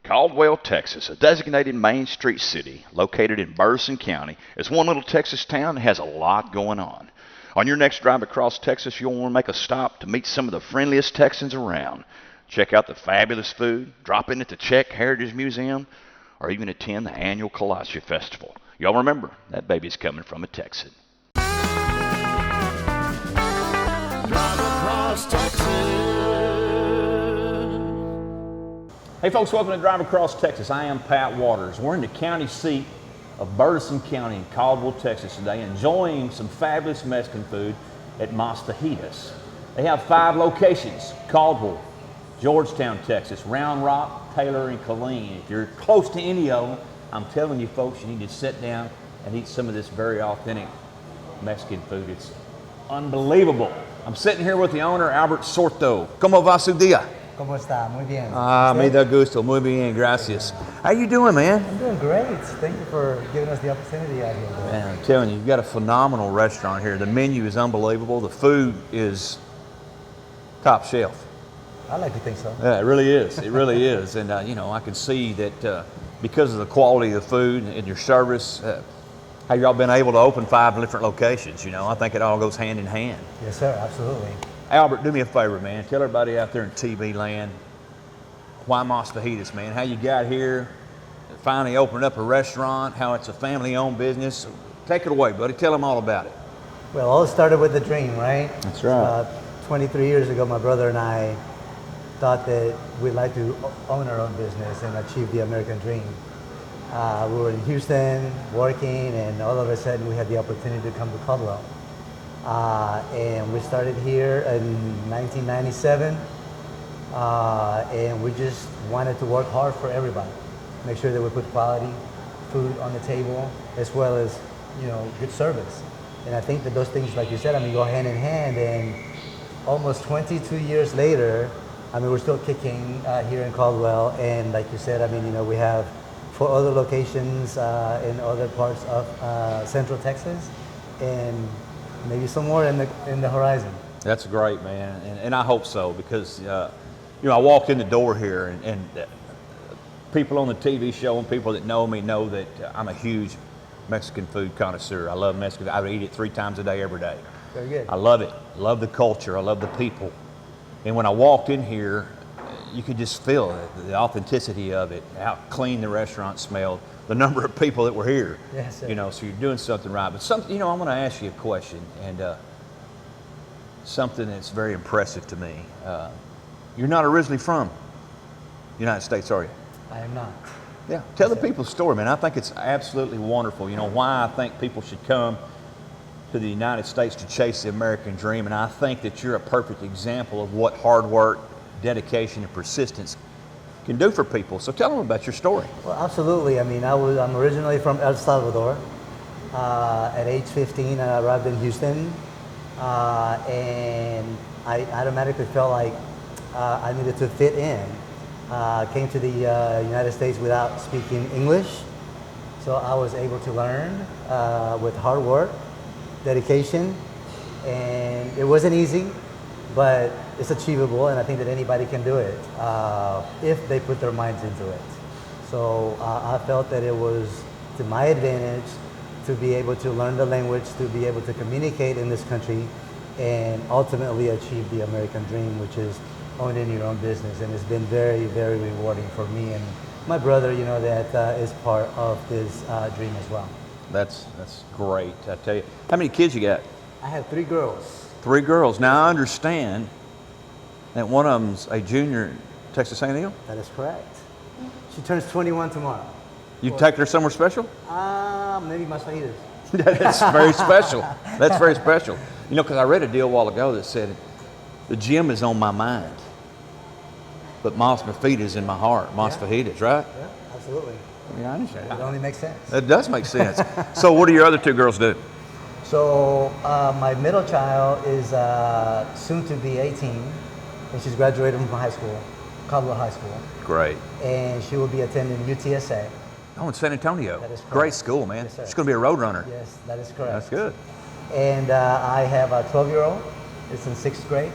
Caldwell, Texas, a designated Main Street city located in Burleson County, is one little Texas town that has a lot going on. On your next drive across Texas, you'll want to make a stop to meet some of the friendliest Texans around. Check out the fabulous food, drop in at the Czech Heritage Museum, or even attend the annual Kolache Festival. Y'all remember, that baby's coming from a Texan. Drive across Texas. Hey folks, welcome to Drive Across Texas. I am Pat Waters. We're in the county seat of Burleson County in Caldwell, Texas today, enjoying some fabulous Mexican food at Fajitas. They have 5 locations: Caldwell, Georgetown, Texas, Round Rock, Taylor, and Killeen. If you're close to any of them, I'm telling you folks, you need to sit down and eat some of this very authentic Mexican food. It's unbelievable. I'm sitting here with the owner, Albert Sorto. ¿Cómo va su día? ¿Cómo está? Muy bien. Me da gusto. Muy bien, gracias. How you doing, man? I'm doing great. Thank you for giving us the opportunity out here. Man, I'm telling you, you've got a phenomenal restaurant here. The menu is unbelievable. The food is top shelf. I like to think so. Yeah, it really is. It really is. And, you know, I can see that because of the quality of the food and your service, how y'all been able to open 5 different locations. You know, I think it all goes hand in hand. Yes, sir. Absolutely. Albert, do me a favor, man. Tell everybody out there in TV land why Fajitas, man. How you got here, finally opened up a restaurant, how it's a family-owned business. Take it away, buddy. Tell them all about it. Well, all started with a dream, right? That's right. 23 years ago, my brother and I thought that we'd like to own our own business and achieve the American dream. We were in Houston working, and all of a sudden we had the opportunity to come to Caldwell. And we started here in 1997, and we just wanted to work hard for everybody, make sure that we put quality food on the table as well as, you know, good service. And I think that those things, like you said, I mean, go hand in hand. And almost 22 years later, I mean, we're still kicking here in Caldwell. And like you said, I mean, you know, we have 4 other locations in other parts of Central Texas, and maybe some more in the horizon. That's great, man, and I hope so, because you know, I walked in the door here, and people on the TV show and people that know me know that I'm a huge Mexican food connoisseur. I love Mexican. I would eat it 3 times a day, every day. Very good. I love it. I love the culture. I love the people. And when I walked in here, you could just feel it, the authenticity of it, how clean the restaurant smelled, the number of people that were here. Yes, sir. You know, so you're doing something right. But something, you know, I'm going to ask you a question, and something that's very impressive to me. You're not originally from the United States, are you? I am not. Yeah. Tell the people the story, man. I think it's absolutely wonderful. You know, why I think people should come to the United States to chase the American dream, and I think that you're a perfect example of what hard work, dedication, and persistence can do for people. So tell them about your story. Well, absolutely. I mean, I'm originally from El Salvador. At age 15, I arrived in Houston, and I automatically felt like I needed to fit in. Came to the United States without speaking English, so I was able to learn with hard work, dedication, and it wasn't easy, but it's achievable, and I think that anybody can do it if they put their minds into it. So I felt that it was to my advantage to be able to learn the language, to be able to communicate in this country, and ultimately achieve the American dream, which is owning your own business. And it's been very, very rewarding for me and my brother, you know, that is part of this dream as well. That's great, I tell you. How many kids you got? I have 3 girls. 3 girls. Now I understand that one of them's a junior at Texas A&M. That is correct. She turns 21 tomorrow. You take her somewhere special? Maybe my fajitas. That's very special. That's very special. You know, because I read a deal a while ago that said, the gym is on my mind, but Mas Fajitas is in my heart. Mas Fajitas, right? Yeah, absolutely. Yeah, I understand. It only makes sense. That does make sense. So what do your other 2 girls do? So my middle child is soon to be 18, and she's graduating from high school, Caldwell High School. Great. And she will be attending UTSA. Oh, in San Antonio. That is correct. Great school, man. Yes, sir. She's going to be a road runner. Yes, that is correct. That's good. And I have a 12-year-old. It's in 6th grade.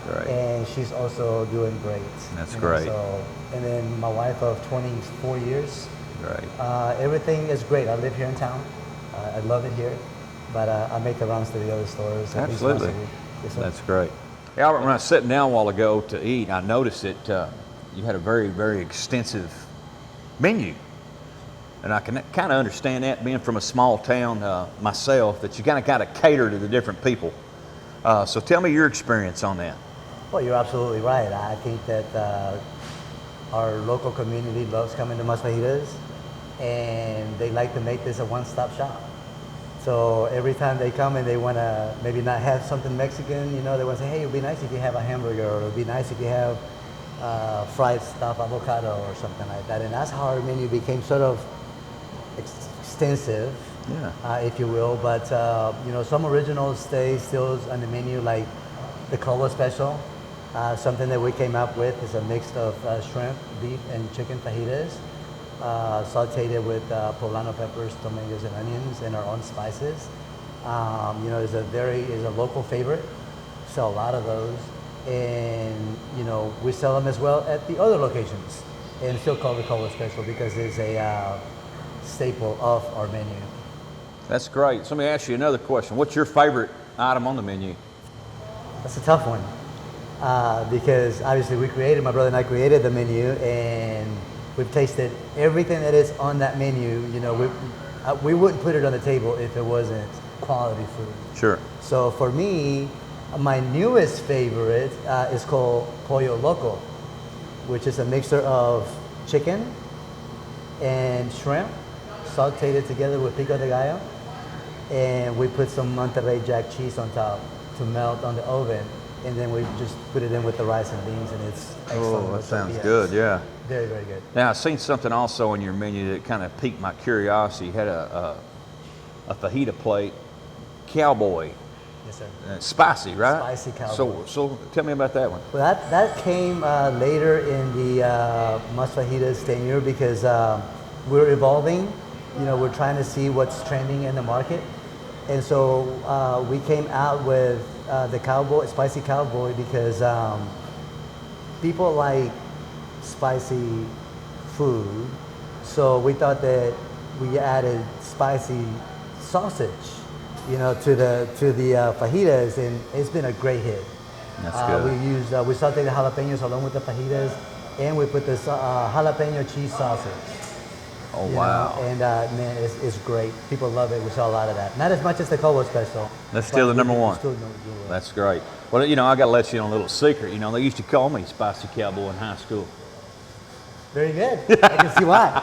Great. And she's also doing great. That's you know, great. So, and then my wife of 24 years. Great. Everything is great. I live here in town. I love it here, but I make the rounds to the other stores. At least once a Absolutely. week. Yes, sir. That's great. Hey, Albert, when I was sitting down a while ago to eat, I noticed that you had a very, very extensive menu. And I can kind of understand that, being from a small town myself, that you kind of got to cater to the different people. So tell me your experience on that. Well, you're absolutely right. I think that our local community loves coming to Mas Fajitas, and they like to make this a one-stop shop. So every time they come and they want to maybe not have something Mexican, you know, they want to say, hey, it would be nice if you have a hamburger, or it would be nice if you have fried stuffed avocado or something like that. And that's how our menu became sort of extensive, if you will. But, you know, some originals stay still on the menu, like the Caldwell special. Something that we came up with is a mix of shrimp, beef, and chicken fajitas. Sauteed with poblano peppers, tomatoes, and onions, and our own spices. You know, is a local favorite. Sell a lot of those, and you know, we sell them as well at the other locations, and still call the Caldwell special because it's a staple of our menu. That's great. So let me ask you another question. What's your favorite item on the menu? That's a tough one because obviously my brother and I created the menu, and we've tasted everything that is on that menu. You know, we wouldn't put it on the table if it wasn't quality food. Sure. So for me, my newest favorite is called Pollo Loco, which is a mixture of chicken and shrimp, sauteed together with pico de gallo, and we put some Monterey Jack cheese on top to melt on the oven, and then we just put it in with the rice and beans, and it's excellent. Oh, that sounds Yes. good, yeah. Very, very good. Now, I've seen something also on your menu that kind of piqued my curiosity. You had a fajita plate, cowboy, Yes, sir. spicy, right? Spicy cowboy. So tell me about that one. Well, that came later in the Mas Fajitas tenure because we're evolving. You know, we're trying to see what's trending in the market, and so we came out with the spicy cowboy, because people like spicy food. So we thought that we added spicy sausage, you know, to the fajitas, and it's been a great hit. That's good. We sauteed the jalapenos along with the fajitas, and we put this jalapeno cheese sausage. Oh, you wow. know, and man, it's great. People love it. We sell a lot of that. Not as much as the Caldwell special. That's still the but number we one. still do it. That's great. Well, you know, I got to let you in a little secret. You know, they used to call me Spicy Cowboy in high school. Very good. I can see why.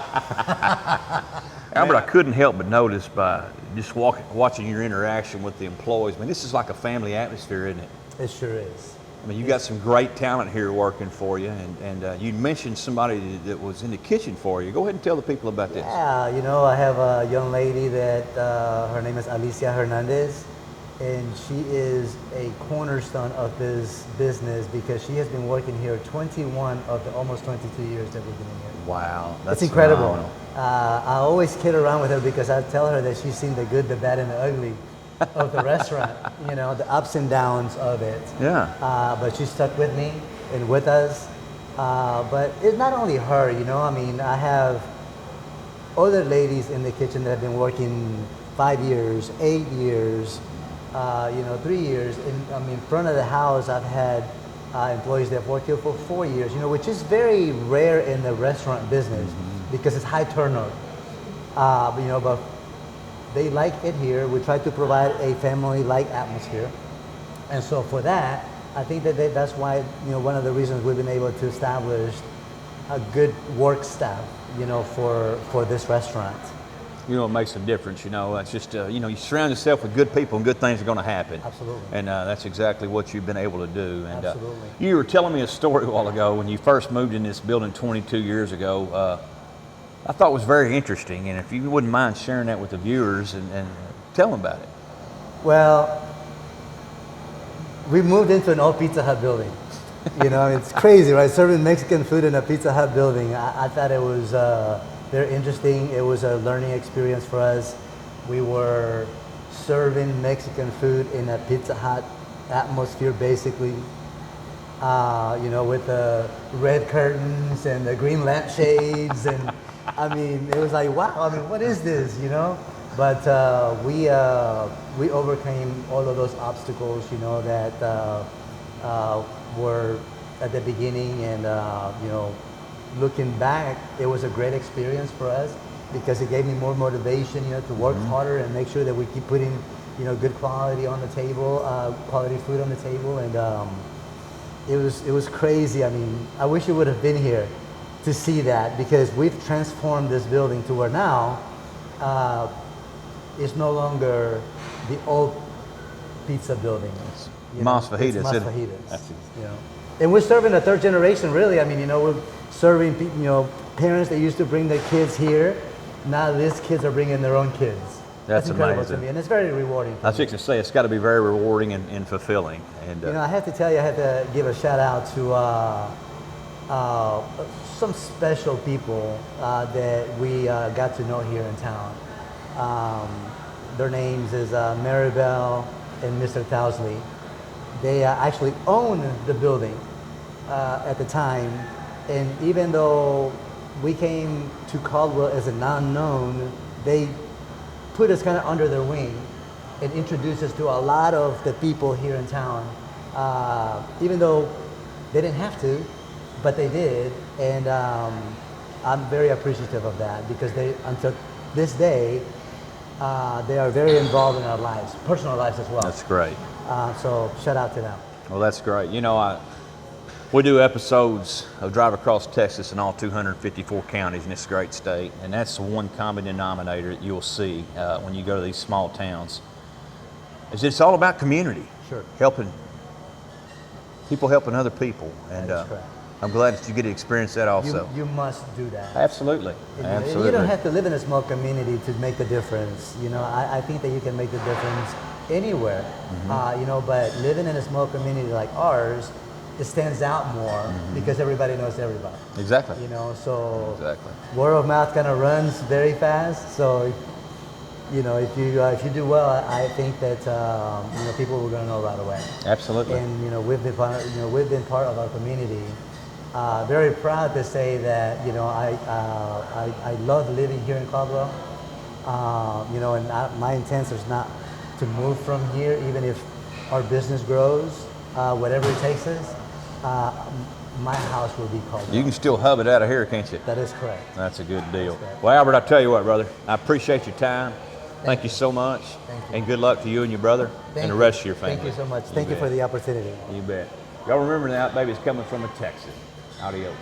Albert, I couldn't help but notice by just watching your interaction with the employees. I mean, this is like a family atmosphere, isn't it? It sure is. I mean, you got some great talent here working for you, and you mentioned somebody that was in the kitchen for you. Go ahead and tell the people about this. Yeah, you know, I have a young lady that her name is Alicia Hernandez, and she is a cornerstone of this business because she has been working here 21 of the almost 22 years that we've been in here. Wow, that's It's incredible. phenomenal. I always kid around with her because I tell her that she's seen the good, the bad, and the ugly of the restaurant, you know, the ups and downs of it. Yeah. But she stuck with me and with us. But it's not only her, you know, I mean, I have other ladies in the kitchen that have been working 5 years, 8 years, 3 years. In front of the house, I've had employees that have worked here for 4 years, you know, which is very rare in the restaurant business because it's high turnover. But they like it here. We try to provide a family-like atmosphere. And so for that, I think that that's why, you know, one of the reasons we've been able to establish a good work staff, you know, for this restaurant. You know, it makes a difference. You know, it's just, you surround yourself with good people and good things are going to happen. Absolutely. And that's exactly what you've been able to do. And Absolutely. You were telling me a story a while ago when you first moved in this building 22 years ago. I thought it was very interesting. And if you wouldn't mind sharing that with the viewers and tell them about it. Well, we moved into an old Pizza Hut building. You know, it's crazy, right? Serving Mexican food in a Pizza Hut building. I thought it was very interesting. It was a learning experience for us. We were serving Mexican food in a Pizza Hut atmosphere, basically. you know, with the red curtains and the green lampshades, and I mean, it was like, wow. I mean, what is this, you know? But we overcame all of those obstacles, you know, that were at the beginning, and you know, looking back, it was a great experience for us because it gave me more motivation, you know, to work harder and make sure that we keep putting, you know, good quality on the table, quality food on the table, and it was crazy. I mean, I wish you would have been here to see that, because we've transformed this building to where now it's no longer the old pizza building. Mas Fajitas, It's Mas isn't it? Fajitas, That's it. you know. And we're serving a third generation, really. I mean, you know, we're serving, you know, parents that used to bring their kids here. Now these kids are bringing their own kids. That's incredible amazing. to me, and it's very rewarding. I was fixing to say, it's got to be very rewarding and fulfilling. And You know, I have to tell you, I have to give a shout out to some special people that we got to know here in town. Their names is Maribel and Mr. Towsley. They actually own the building at the time, and even though we came to Caldwell as an unknown, they put us kind of under their wing and introduced us to a lot of the people here in town, even though they didn't have to, but they did, and I'm very appreciative of that, because they, until this day, they are very involved in our lives, personal lives as well. that's great. So shout out to them. Well, that's great. You know, we do episodes of Drive Across Texas in all 254 counties in this great state, and that's the one common denominator that you'll see when you go to these small towns. Is it's all about community, Sure. helping people, helping other people, and That is correct. I'm glad that you get to experience that also. You must do that. Absolutely, And absolutely. you don't have to live in a small community to make the difference. You know, I think that you can make the difference anywhere. You know, but living in a small community like ours, it stands out more because everybody knows everybody. Exactly. You know, so Exactly. word of mouth kind of runs very fast. So, you know, if you do well, I think that you know, people are going to know right away. Absolutely. And you know, we've been part of our community. Very proud to say that, you know, I love living here in Caldwell. You know, and my intent is not to move from here, even if our business grows, whatever it takes us. My house will be Caldwell. You can still hub it out of here, can't you? That is correct. That's a good deal. correct. Well, Albert, I tell you what, brother, I appreciate your time. Thank you so much. Thank you. And good luck to you and your brother Thank and the you. rest of your family. Thank you so much. Thank you for bet. the opportunity. You bet. Y'all remember that baby's coming from a Texan. Adios.